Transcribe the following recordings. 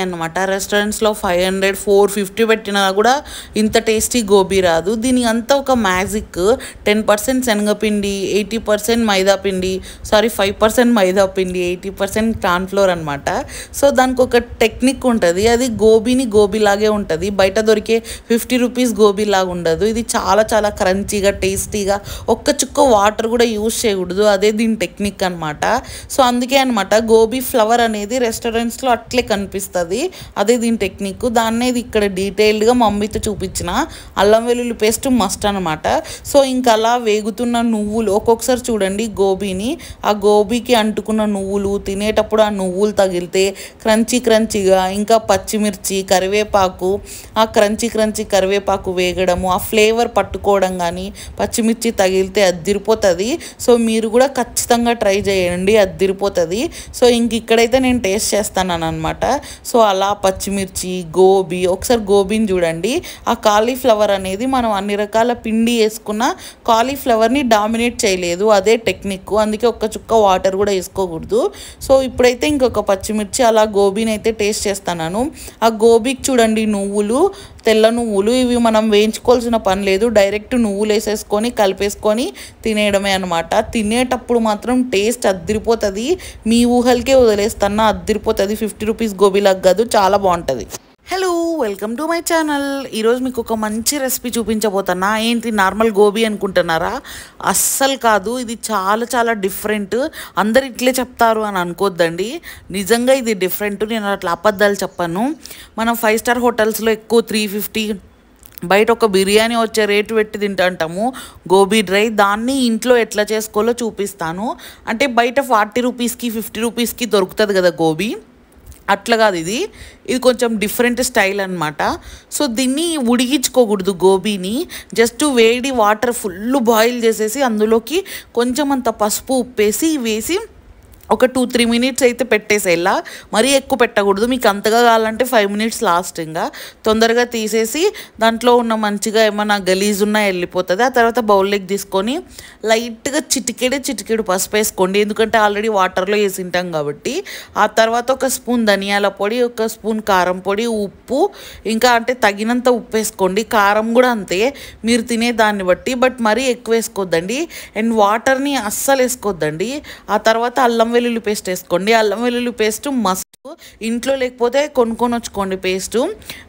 అనమాట. రెస్టారెంట్స్లో 500 450 పెట్టినా కూడా ఇంత టేస్టీ గోబీ రాదు. దీని అంతా ఒక మ్యాజిక్. 10% శనగపిండి, 80% మైదా పిండి, 5% మైదా పిండి, 80% కార్న్‌ఫ్లోర్ అనమాట. సో దానికి ఒక టెక్నిక్ ఉంటుంది. అది గోబీలాగే ఉంటుంది. బయట దొరికే 50 రూపీస్ గోబీలాగా ఉండదు. ఇది చాలా చాలా క్రంచీగా టేస్టీగా, ఒక్క చుక్క వాటర్ కూడా యూజ్ చేయకూడదు. అదే దీని టెక్నిక్ అనమాట. సో అందుకే అనమాట గోబీ ఫ్లవర్ అనేది రెస్టారెంట్స్లో అట్లే కనిపిస్తుంది. అదే దీని టెక్నిక్. దాన్నే ఇక్కడ డీటెయిల్డ్గా మమ్మీతో చూపించిన. అల్లం వెల్లుల్లి పేస్ట్ మస్ట్ అనమాట. సో ఇంకా అలా వేగుతున్న నువ్వులు ఒక్కొక్కసారి చూడండి గోబీని, ఆ గోబీకి అంటుకున్న నువ్వులు తినేటప్పుడు ఆ నువ్వులు తగిలితే క్రంచీగా, ఇంకా పచ్చిమిర్చి, కరివేపాకు, ఆ క్రంచీ కరివేపాకు వేగడము, ఆ ఫ్లేవర్ పట్టుకోవడం కానీ పచ్చిమిర్చి తగిలితే అద్దిరిపోతుంది. సో మీరు కూడా ఖచ్చితంగా ట్రై చేయండి, అద్దిరిపోతుంది. సో ఇక్కడైతే నేను టేస్ట్ చేస్తాను అనమాట. సో అలా పచ్చిమిర్చి, గోబీ, ఒకసారి గోబీని చూడండి. ఆ కాలీఫ్లవర్ అనేది మనం అన్ని రకాల పిండి వేసుకున్న కాలీఫ్లవర్ని డామినేట్ చేయలేదు. అదే టెక్నిక్. అందుకే ఒక్క చుక్క వాటర్ కూడా వేసుకోకూడదు. సో ఇప్పుడైతే ఇంకొక పచ్చిమిర్చి, అలా గోబీని అయితే టేస్ట్ చేస్తున్నాను. ఆ గోబీకి చూడండి నువ్వులు, తెల్ల నువ్వులు, ఇవి మనం వేయించుకోవాల్సిన పని లేదు. డైరెక్ట్ నువ్వులు వేసేసుకొని కలిపేసుకొని తినేయడమే అనమాట. తినేటప్పుడు మాత్రం టేస్ట్ అద్దిరిపోతుంది. మీ ఊహలకే వదిలేస్తున్నా, అద్దిరిపోతుంది. 50 రూపీస్ గోబీలాగా కాదు, చాలా బాగుంటుంది. Hello, welcome to my channel. ఈరోజు మీకు ఒక మంచి రెసిపీ చూపించబోతున్నా. ఏంటి నార్మల్ గోబీ అనుకుంటున్నారా? అస్సలు కాదు. ఇది చాలా చాలా డిఫరెంట్. అందరు ఇట్లే చెప్తారు అని అనుకోద్దండి. నిజంగా ఇది డిఫరెంట్. నేను అట్లా అబద్ధాలు చెప్పాను. మనం 5 స్టార్ హోటల్స్లో ఎక్కువ 350 బయట ఒక బిర్యానీ వచ్చే రేటు పెట్టి తింటాము గోబీ డ్రై. దాన్ని ఇంట్లో ఎట్లా చేసుకోవాలో చూపిస్తాను. అంటే బయట 40 రూపీస్కి 50 రూపీస్కి దొరుకుతుంది కదా గోబీ, అట్లా కాదు. ఇది కొంచెం డిఫరెంట్ స్టైల్ అనమాట. సో దీన్ని ఉడిగించుకోకూడదు గోబీని. జస్ట్ వేడి వాటర్ ఫుల్ బాయిల్ చేసేసి అందులోకి కొంచెం అంత పసుపు ఉప్పేసి వేసి ఒక 2-3 మినిట్స్ అయితే పెట్టేసేలా. మరీ ఎక్కువ పెట్టకూడదు. మీకు అంతగా కావాలంటే 5 మినిట్స్ లాస్ట్. ఇంకా తొందరగా తీసేసి దాంట్లో ఉన్న మంచిగా ఏమైనా గలీజ్ ఉన్నా వెళ్ళిపోతుంది. ఆ తర్వాత బౌల్లోకి తీసుకొని లైట్గా చిటికెడు పసుపు వేసుకోండి. ఎందుకంటే ఆల్రెడీ వాటర్లో వేసి ఉంటాం కాబట్టి. ఆ తర్వాత ఒక స్పూన్ ధనియాల పొడి, ఒక స్పూన్ కారం పొడి, ఉప్పు, ఇంకా అంటే తగినంత ఉప్పు వేసుకోండి. కారం కూడా అంతే, మీరు తినే దాన్ని బట్టి. బట్ మరీ ఎక్కువ వేసుకోవద్దండి. అండ్ వాటర్ని అస్సలు వేసుకోవద్దండి. ఆ తర్వాత అల్లం వెల్లుల్లి పేస్ట్ వేసుకోండి. అల్లం వెల్లుల్లి పేస్ట్ మస్ట్. ఇంట్లో లేకపోతే కొనుక్కొని వచ్చుకోండి పేస్టు.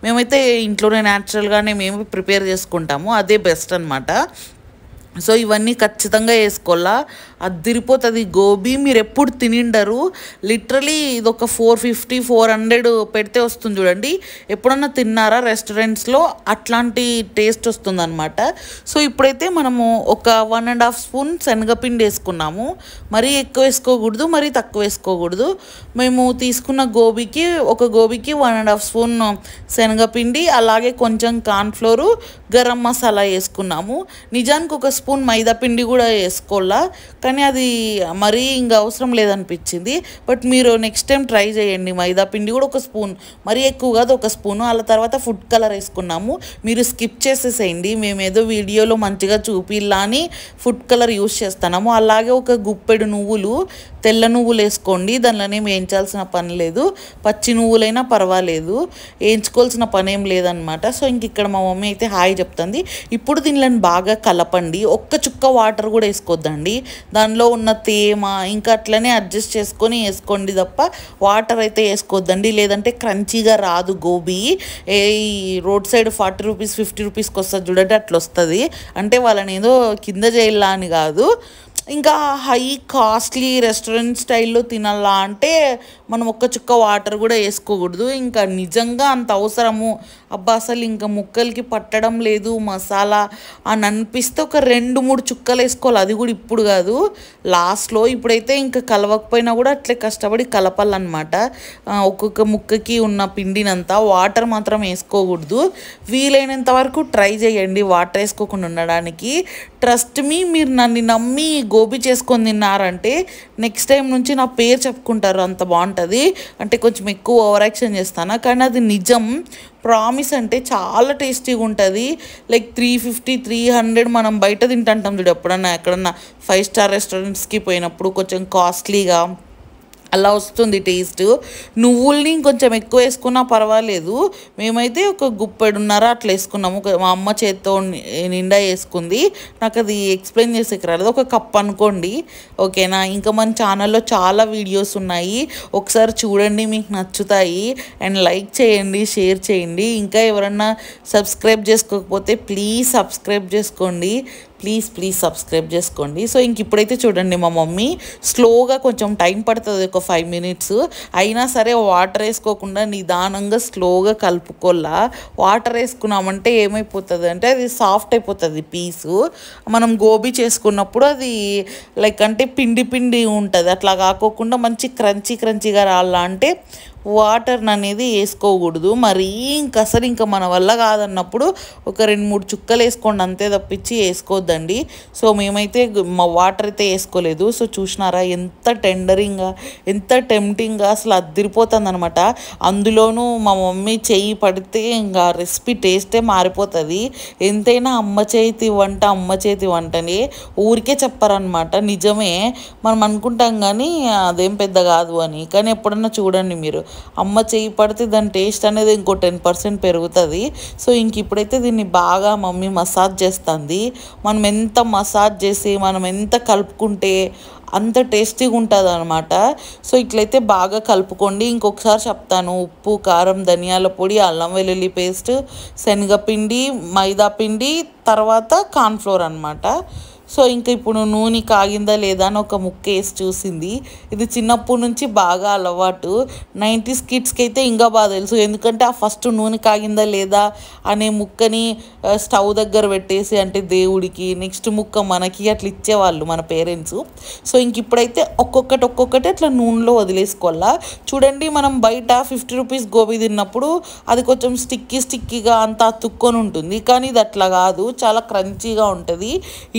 మేమైతే ఇంట్లోనే న్యాచురల్గానే మేము ప్రిపేర్ చేసుకుంటాము. అదే బెస్ట్ అనమాట. సో ఇవన్నీ ఖచ్చితంగా వేసుకోవాలా. అద్దిరిపోతుంది గోబీ. మీరు ఎప్పుడు తినిండరు. లిటరలీ ఇది ఒక 450-400 పెడితే వస్తుంది చూడండి. ఎప్పుడన్నా తిన్నారా రెస్టారెంట్స్లో? అట్లాంటి టేస్ట్ వస్తుంది అనమాట. సో ఇప్పుడైతే మనము ఒక 1.5 స్పూన్ శనగపిండి వేసుకున్నాము. మరీ ఎక్కువ వేసుకోకూడదు, మరీ తక్కువ వేసుకోకూడదు. మేము తీసుకున్న గోబీకి 1.5 స్పూన్ శనగపిండి, అలాగే కొంచెం కార్న్‌ఫ్లోరు, గరం మసాలా వేసుకున్నాము. నిజానికి ఒక స్పూన్ మైదా పిండి కూడా వేసుకోవాలా, కానీ అది మరీ ఇంకా అవసరం లేదనిపించింది. బట్ మీరు నెక్స్ట్ టైం ట్రై చేయండి. మైదా పిండి కూడా ఒక స్పూన్, మరీ ఎక్కువ కాదు, ఒక స్పూను. అలా తర్వాత ఫుడ్ కలర్ వేసుకున్నాము. మీరు స్కిప్ చేసేసేయండి. మేమేదో వీడియోలో మంచిగా చూపిల్లా అని ఫుడ్ కలర్ యూస్ చేస్తున్నాము. అలాగే ఒక గుప్పెడు నువ్వులు, తెల్ల నువ్వులు వేసుకోండి. దానిలోనే వేయించాల్సిన పని లేదు. పచ్చి నువ్వులైనా పర్వాలేదు, వేయించుకోవాల్సిన పని ఏం లేదనమాట. సో ఇక్కడ మా మమ్మీ అయితే హాయ్ చెప్తుంది. ఇప్పుడు దీనిలో బాగా కలపండి. ఒక్క చుక్క వాటర్ కూడా వేసుకోవద్దండి. దానిలో ఉన్న తేమ ఇంకా అట్లనే అడ్జస్ట్ చేసుకొని వేసుకోండి తప్ప వాటర్ అయితే వేసుకోవద్దండి. లేదంటే క్రంచీగా రాదు గోబీ. ఈ రోడ్ సైడ్ 40 రూపీస్ 50 రూపీస్కి వస్తుంది చూడండి, అట్లా వస్తుంది. అంటే వాళ్ళని ఏదో కింద చేయాలా అని కాదు. ఇంకా హై కాస్ట్లీ రెస్టారెంట్ స్టైల్లో తినాలా అంటే మనం ఒక్క చుక్క వాటర్ కూడా వేసుకోకూడదు. ఇంకా నిజంగా అంత అవసరము అబ్బా అసలు ఇంకా ముక్కలకి పట్టడం లేదు మసాలా అని అనిపిస్తే ఒక 2-3 చుక్కలు వేసుకోవాలి. అది కూడా ఇప్పుడు కాదు, లాస్ట్లో. ఇప్పుడైతే ఇంకా కలవకపోయినా కూడా అట్లే కష్టపడి కలపాలన్నమాట. ఒక్కొక్క ముక్కకి ఉన్న పిండినంతా. వాటర్ మాత్రం వేసుకోకూడదు. వీలైనంత వరకు ట్రై చేయండి వాటర్ వేసుకోకుండా ఉండడానికి. ట్రస్ట్ మీ, మీరు నన్ను నమ్మి గోబీ చేసుకొని తిన్నారంటే నెక్స్ట్ టైం నుంచి నా పేరు చెప్పుకుంటారు. అంత బాగుంటుంది. అంటే కొంచెం ఎక్కువ ఓవర్ యాక్షన్ చేస్తాను, కానీ అది నిజం. ప్రామిస్. అంటే చాలా టేస్టీగా ఉంటుంది. లైక్ 350-300 మనం బయట తింటాం చూడు ఎప్పుడన్నా ఎక్కడన్నా 5 స్టార్ రెస్టారెంట్స్కి పోయినప్పుడు కొంచెం కాస్ట్లీగా అలా వస్తుంది టేస్ట్. నువ్వుల్ని ఇంకొంచెం ఎక్కువ వేసుకున్నా పర్వాలేదు. మేమైతే ఒక గుప్పెడున్నర అట్లా వేసుకున్నాము. మా అమ్మ చేత్తో నిండా వేసుకుంది. నాకు అది ఎక్స్ప్లెయిన్ చేసేకి రాలేదు. ఒక కప్ అనుకోండి, ఓకేనా. ఇంకా మన ఛానల్లో చాలా వీడియోస్ ఉన్నాయి, ఒకసారి చూడండి, మీకు నచ్చుతాయి. అండ్ లైక్ చేయండి, షేర్ చేయండి. ఇంకా ఎవరన్నా సబ్స్క్రైబ్ చేసుకోకపోతే ప్లీజ్ సబ్స్క్రైబ్ చేసుకోండి, ప్లీజ్ సబ్స్క్రైబ్ చేసుకోండి. సో ఇంక ఇప్పుడైతే చూడండి, మా మమ్మీ స్లోగా, కొంచెం టైం పడుతుంది, ఒక 5 minutes అయినా సరే వాటర్ వేసుకోకుండా నిదానంగా స్లోగా కలుపుకోల్లా. వాటర్ వేసుకున్నామంటే ఏమైపోతుంది అంటే అది సాఫ్ట్ అయిపోతుంది పీసు. మనం గోబీ చేసుకున్నప్పుడు అది లైక్ అంటే పిండి పిండి ఉంటుంది, అట్లా కాకోకుండా మంచి క్రంచీగా రాలా అంటే వాటర్ అనేది వేసుకోకూడదు. మరీ అసలు ఇంకా మన వల్ల కాదన్నప్పుడు ఒక 2-3 చుక్కలు వేసుకోండి, అంతే తప్పించి వేసుకోవద్దండి. సో మేమైతే మా వాటర్ అయితే వేసుకోలేదు. సో చూసినారా ఎంత టెండరింగ్గా, ఎంత టెంప్టింగ్గా, అసలు అదిరిపోతుంది అనమాట. అందులోనూ మా మమ్మీ చెయ్యి పడితే ఇంకా రెసిపీ టేస్టే మారిపోతుంది. ఎంతైనా అమ్మ చేతి వంటనే ఊరికే చెప్పారనమాట. నిజమే, మనం అనుకుంటాం కానీ అదేం పెద్ద కాదు అని. కానీ ఎప్పుడన్నా చూడండి మీరు, అమ్మ చేయి పడితే దాని టేస్ట్ అనేది ఇంకో 10% పెరుగుతుంది. సో ఇంక ఇప్పుడైతే దీన్ని బాగా మమ్మీ మసాజ్ చేస్తుంది. మనం ఎంత మసాజ్ చేసి మనం ఎంత కలుపుకుంటే అంత టేస్టీగా ఉంటుంది అనమాట. సో ఇట్లయితే బాగా కలుపుకోండి. ఇంకొకసారి చెప్తాను, ఉప్పు, కారం, ధనియాల పొడి, అల్లం వెల్లుల్లి పేస్ట్, శనగపిండి, మైదా పిండి, తర్వాత కార్న్ఫ్లోర్ అనమాట. సో ఇంకా ఇప్పుడు నూనె కాగిందా లేదా అని ఒక ముక్క వేసి చూసింది. ఇది చిన్నప్పటి నుంచి బాగా అలవాటు. 90s కిడ్స్కి అయితే ఇంకా బాగా తెలుసు, ఎందుకంటే ఆ ఫస్ట్ నూనె కాగిందా లేదా అనే ముక్కని స్టవ్ దగ్గర పెట్టేసి, అంటే దేవుడికి, నెక్స్ట్ ముక్క మనకి అట్లా ఇచ్చేవాళ్ళు మన పేరెంట్స్. సో ఇంక ఇప్పుడైతే ఒక్కొక్కటి అట్లా నూనెలో వదిలేసుకోవాలా. చూడండి, మనం బయట 50 రూపీస్ గోబీ తిన్నప్పుడు అది కొంచెం స్టిక్కీగా అంతా అతుక్కొని ఉంటుంది, కానీ ఇది అట్లా కాదు, చాలా క్రంచీగా ఉంటుంది.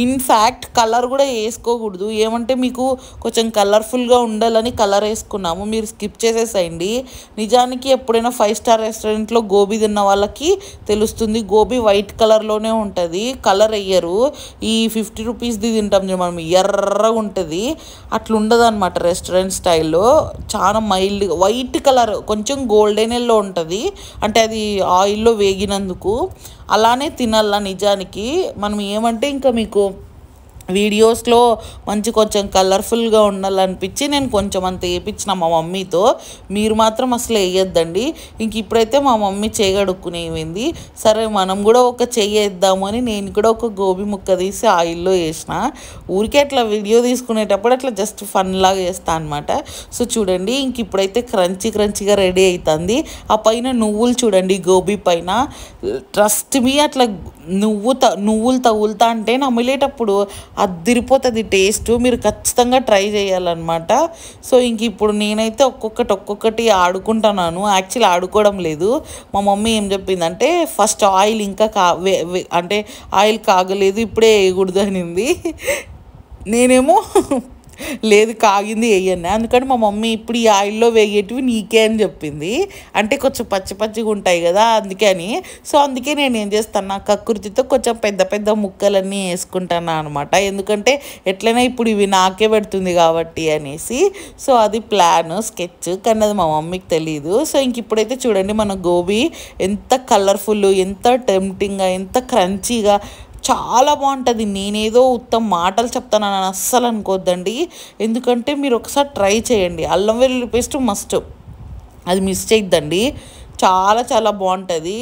ఇన్ఫ్యాక్ట్ కలర్ కూడా వేసుకోకూడదు, ఏమంటే మీకు కొంచెం కలర్ఫుల్గా ఉండాలని కలర్ వేసుకున్నాము, మీరు స్కిప్ చేసేసేయండి. నిజానికి ఎప్పుడైనా 5 స్టార్ రెస్టారెంట్లో గోబీ తిన్న వాళ్ళకి తెలుస్తుంది, గోబీ వైట్ కలర్లోనే ఉంటుంది, కలర్ వేయరు. ఈ 50 రూపీస్ది తింటాం మనం, ఎర్రగా ఉంటుంది, అట్లా ఉండదు అనమాట రెస్టారెంట్ స్టైల్లో. చాలా మైల్డ్ వైట్ కలర్, కొంచెం గోల్డెన్ ఎల్లో ఉంటుంది, అంటే అది ఆయిల్లో వేగినందుకు. అలానే తినాల. నిజానికి మనం ఏమంటే ఇంకా మీకు వీడియోస్లో మంచి కొంచెం కలర్ఫుల్గా ఉండాలనిపించి నేను కొంచెం అంత వేయించిన మా మమ్మీతో. మీరు మాత్రం అసలు వేయొద్దండి. ఇంక ఇప్పుడైతే మా మమ్మీ చేయగడుక్కునేవింది. సరే మనం కూడా ఒక వేద్దాము అని నేను కూడా ఒక గోబీ ముక్క తీసి ఆయిల్లో వేసిన. ఊరికే అట్లా వీడియో తీసుకునేటప్పుడు అట్లా జస్ట్ ఫన్ లాగా వేస్తాను అనమాట. సో చూడండి, ఇంక ఇప్పుడైతే క్రంచీగా రెడీ అవుతుంది. ఆ పైన నువ్వులు చూడండి, గోబీ పైన ట్రస్ట్ మీ అట్లా నువ్వులు తగులుతా అంటే నమిలేటప్పుడు అదిరిపోతుంది టేస్ట్. మీరు ఖచ్చితంగా ట్రై చేయాలన్నమాట. సో ఇంక ఇప్పుడు నేనైతే ఒక్కొక్కటి ఆడుకుంటున్నాను. యాక్చువల్లీ ఆడుకోవడం లేదు. మా మమ్మీ ఏం చెప్పిందంటే ఫస్ట్ ఆయిల్ ఇంకా అంటే ఆయిల్ కాగలేదు, ఇప్పుడే వేయకూడదు అనింది. నేనేమో లేదు కాగింది వేయను, అందుకని మా మమ్మీ ఇప్పుడు ఈ ఆయిల్లో వేగేటివి నీకే అని చెప్పింది. అంటే కొంచెం పచ్చిగా ఉంటాయి కదా, అందుకని. సో అందుకే నేను ఏం చేస్తాను, నా కక్కుర్తితో కొంచెం పెద్ద ముక్కలన్నీ వేసుకుంటాను అనమాట, ఎందుకంటే ఎట్లయినా ఇప్పుడు ఇవి నాకే పెడుతుంది కాబట్టి అనేసి. సో అది ప్లాన్, స్కెచ్, కానీ అది మా మమ్మీకి తెలియదు. సో ఇంక ఇప్పుడైతే చూడండి, మన గోబీ ఎంత కలర్ఫుల్, ఎంత టెంప్టింగ్గా, ఎంత క్రంచీగా, చాలా బాగుంటుంది. నేనేదో ఉత్తమ మాటలు చెప్తానని అస్సలు అనుకోవద్దండి, ఎందుకంటే మీరు ఒకసారి ట్రై చేయండి. అల్లం వెల్లుల్లి పేస్ట్ మస్ట్, అది మిస్ చేయొద్దండి. చాలా బాగుంటుంది.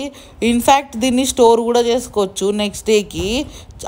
ఇన్ఫ్యాక్ట్ దీన్ని స్టోర్ కూడా చేసుకోవచ్చు నెక్స్ట్ డేకి,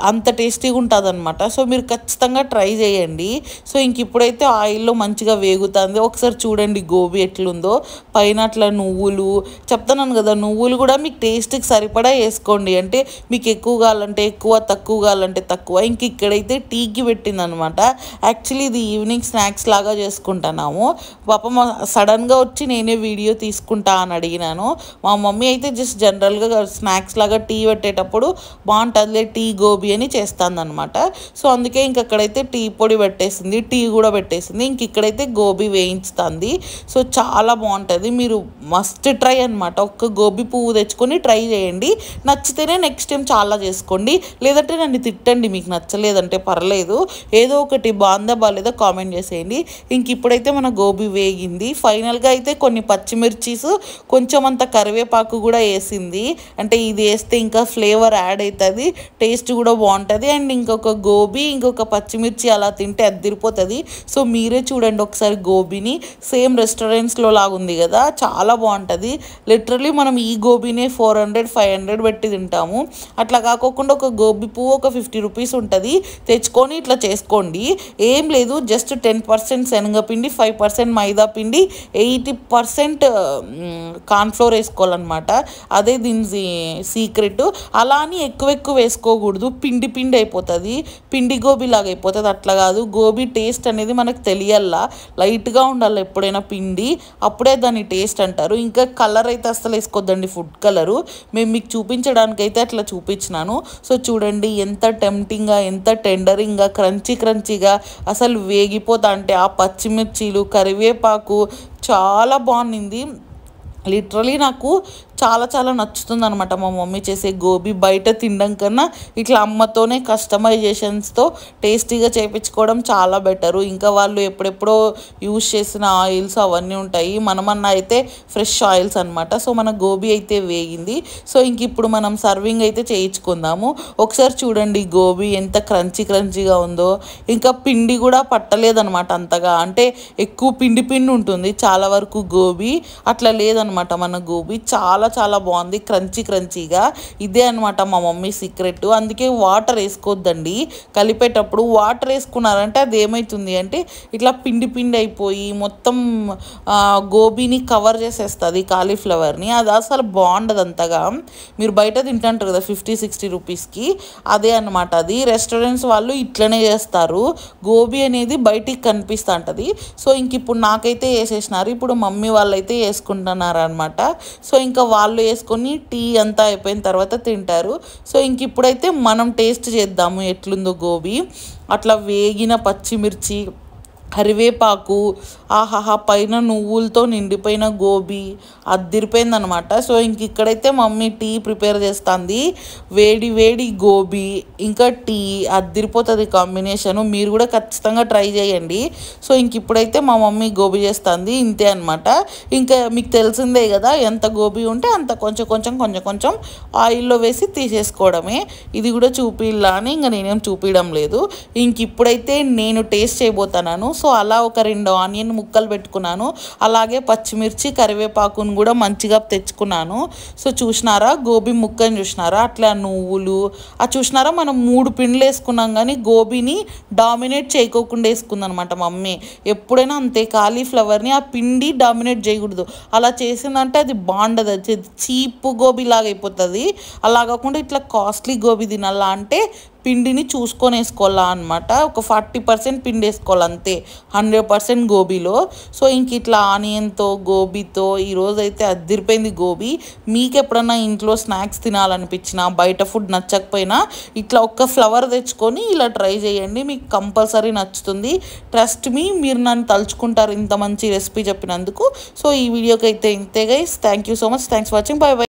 అంత టేస్టీగా ఉంటుంది అనమాట. సో మీరు ఖచ్చితంగా ట్రై చేయండి. సో ఇంక ఇప్పుడైతే ఆయిల్లో మంచిగా వేగుతుంది. ఒకసారి చూడండి గోబీ ఎట్లుందో. పైన అట్లా నువ్వులు చెప్తున్నాను కదా, నువ్వులు కూడా మీకు టేస్ట్కి సరిపడా వేసుకోండి. అంటే మీకు ఎక్కువ కావాలంటే ఎక్కువ, తక్కువ కావాలంటే తక్కువ. ఇంక ఇక్కడైతే టీకి పెట్టింది అనమాట. యాక్చువల్లీ ఇది ఈవినింగ్ స్నాక్స్ లాగా చేసుకుంటున్నాము. పాపం సడన్గా వచ్చి నేనే వీడియో తీసుకుంటా అని అడిగినాను. చేశాను. మా మమ్మీ అయితే జస్ట్ జనరల్గా స్నాక్స్ లాగా టీ పెట్టేటప్పుడు బాగుంటుందిలే టీ గోబీ అని చేస్తానమాట. సో అందుకే ఇంక అక్కడైతే టీ పొడి పెట్టేసింది, టీ కూడా పెట్టేసింది. ఇంక ఇక్కడైతే గోబీ వేయించుతుంది. సో చాలా బాగుంటుంది, మీరు మస్ట్ ట్రై అనమాట. ఒక్క గోబీ పువ్వు తెచ్చుకొని ట్రై చేయండి, నచ్చితేనే నెక్స్ట్ టైం చాలా చేసుకోండి, లేదంటే నన్ను తిట్టండి మీకు నచ్చలేదంటే పర్లేదు. ఏదో ఒకటి బాగుందా బాగాలేదో కామెంట్ చేసేయండి. ఇంక ఇప్పుడైతే మన గోబీ వేగింది. ఫైనల్గా అయితే కొన్ని పచ్చిమిర్చీస్, కొంచెం అంత కరివేపాకు కూడా వేసింది. అంటే ఇది వేస్తే ఇంకా ఫ్లేవర్ యాడ్ అవుతుంది, టేస్ట్ కూడా బాగుంటుంది. అండ్ ఇంకొక గోబీ ఇంకొక పచ్చిమిర్చి అలా తింటే అదిరిపోతుంది. సో మీరే చూడండి ఒకసారి గోబీని, సేమ్ రెస్టారెంట్స్లో లాగా ఉంది కదా, చాలా బాగుంటుంది. లిటరలీ మనం ఈ గోబీనే 400-500 పెట్టి తింటాము. అట్లా కాకోకుండా ఒక గోబీ పువ్వు ఒక 50 రూపీస్ ఉంటుంది, తెచ్చుకొని ఇట్లా చేసుకోండి. ఏం లేదు, జస్ట్ 10% శనగపిండి, 5% మైదా పిండి, 80% కార్న్ఫ్లోర్ వేసుకోవాలన్నమాట. అదే దీని సీక్రెట్. అలా అని ఎక్కువ వేసుకోకూడదు, పిండి పిండి అయిపోతుంది, పిండి గోబీ లాగా అయిపోతుంది. అట్లా కాదు, గోబీ టేస్ట్ అనేది మనకు తెలియాలా, లైట్గా ఉండాలి ఎప్పుడైనా పిండి, అప్పుడే దాని టేస్ట్ అంటారు. ఇంకా కలర్ అయితే అసలు వేసుకోద్దండి, ఫుడ్ కలరు. మేము మీకు చూపించడానికి అయితే అట్లా చూపించినాను. సో చూడండి ఎంత టెంప్టింగ్గా, ఎంత టెండరింగ్గా, క్రంచీగా అసలు వేగిపోతా అంటే ఆ పచ్చిమిర్చీలు, కరివేపాకు చాలా బాగుంది. లిటరలీ నాకు చాలా నచ్చుతుంది అనమాట మా మమ్మీ చేసే గోబీ. బయట తినడం కన్నా ఇట్లా అమ్మతోనే కస్టమైజేషన్స్తో టేస్టీగా చేయించుకోవడం చాలా బెటరు. ఇంకా వాళ్ళు ఎప్పుడెప్పుడో యూజ్ చేసిన ఆయిల్స్ అవన్నీ ఉంటాయి, మనమన్నా అయితే ఫ్రెష్ ఆయిల్స్ అనమాట. సో మన గోబీ అయితే వేగింది. సో ఇంక ఇప్పుడు మనం సర్వింగ్ అయితే చేయించుకుందాము. ఒకసారి చూడండి గోబీ ఎంత క్రంచీగా ఉందో. ఇంకా పిండి కూడా పట్టలేదనమాట అంతగా, అంటే ఎక్కువ పిండి ఉంటుంది చాలా వరకు గోబీ, అట్లా లేదనమాట మన గోబీ. చాలా బాగుంది, క్రంచీగా. ఇదే అనమాట మా మమ్మీ సీక్రెట్. అందుకే వాటర్ వేసుకోవద్దండి కలిపేటప్పుడు. వాటర్ వేసుకున్నారంటే అది ఏమవుతుంది అంటే ఇట్లా పిండి అయిపోయి మొత్తం గోబీని కవర్ చేసేస్తుంది, కాలీఫ్లవర్ని. అది అసలు బాగుండదు అంతగా. మీరు బయట తింటుంటారు కదా 50-60 రూపీస్కి, అదే అనమాట. అది రెస్టారెంట్స్ వాళ్ళు ఇట్లనే చేస్తారు, గోబీ అనేది బయటికి కనిపిస్తూ ఉంటుంది. సో ఇంక ఇప్పుడు నాకైతే వేసేసినారు, ఇప్పుడు మమ్మీ వాళ్ళైతే వేసుకుంటున్నారు అనమాట. సో ఇంకా వాళ్ళు వేసుకొని టీ అంతా అయిపోయిన తర్వాత తింటారు. సో ఇంక ఇప్పుడైతే మనం టేస్ట్ చేద్దాము ఎట్లుందో గోబీ. అట్లా వేగిన పచ్చిమిర్చి, కరివేపాకు, ఆహాహా, పైన నువ్వులతో నిండిపోయిన గోబీ అద్దిరిపోయిందనమాట. సో ఇంక ఇక్కడైతే మమ్మీ టీ ప్రిపేర్ చేస్తుంది, వేడి గోబీ ఇంకా టీ అద్దిరిపోతుంది కాంబినేషను. మీరు కూడా ఖచ్చితంగా ట్రై చేయండి. సో ఇంక ఇప్పుడైతే మా మమ్మీ గోబీ చేస్తుంది, ఇంతే అనమాట. ఇంకా మీకు తెలిసిందే కదా, ఎంత గోబీ ఉంటే అంత కొంచెం ఆయిల్లో వేసి తీసేసుకోవడమే. ఇది కూడా చూపిల్లా అని ఇంకా నేనేం చూపించడం లేదు. ఇంక ఇప్పుడైతే నేను టేస్ట్ చేయబోతున్నాను. సో అలా ఒక 2 ఆనియన్ ముక్కలు పెట్టుకున్నాను, అలాగే పచ్చిమిర్చి, కరివేపాకును కూడా మంచిగా తెచ్చుకున్నాను. సో చూసినారా గోబీ ముక్కని, చూసినారా అట్లా నువ్వులు చూసినారా. మనం 3 పిండిలు వేసుకున్నాం కానీ గోబీని డామినేట్ చేయకోకుండా వేసుకుందనమాట మమ్మీ. ఎప్పుడైనా అంతే, కాలీఫ్లవర్ని ఆ పిండి డామినేట్ చేయకూడదు. అలా చేసిందంటే అది బాగుండదు, అది చీప్ గోబీ లాగా అయిపోతుంది. అలా కాకుండా ఇట్లా కాస్ట్లీ గోబీ తినాలా అంటే పిండిని చూసుకొని వేసుకోవాలా అనమాట. ఒక 40% పిండి వేసుకోవాలి అంతే 100% గోబీలో. సో ఇంక ఇట్లా ఆనియన్తో గోబీతో ఈరోజైతే అదిరిపోయింది గోబీ. మీకు ఎప్పుడన్నా ఇంట్లో స్నాక్స్ తినాలనిపించినా, బయట ఫుడ్ నచ్చకపోయినా ఇట్లా ఒక్క ఫ్లవర్ తెచ్చుకొని ఇలా ట్రై చేయండి, మీకు కంపల్సరీ నచ్చుతుంది. ట్రస్ట్ మీ, మీరు నన్ను తలుచుకుంటారు ఇంత మంచి రెసిపీ చెప్పినందుకు. సో ఈ వీడియోకి అయితే ఇంతే guys, thank you so much, thanks for watching, by by.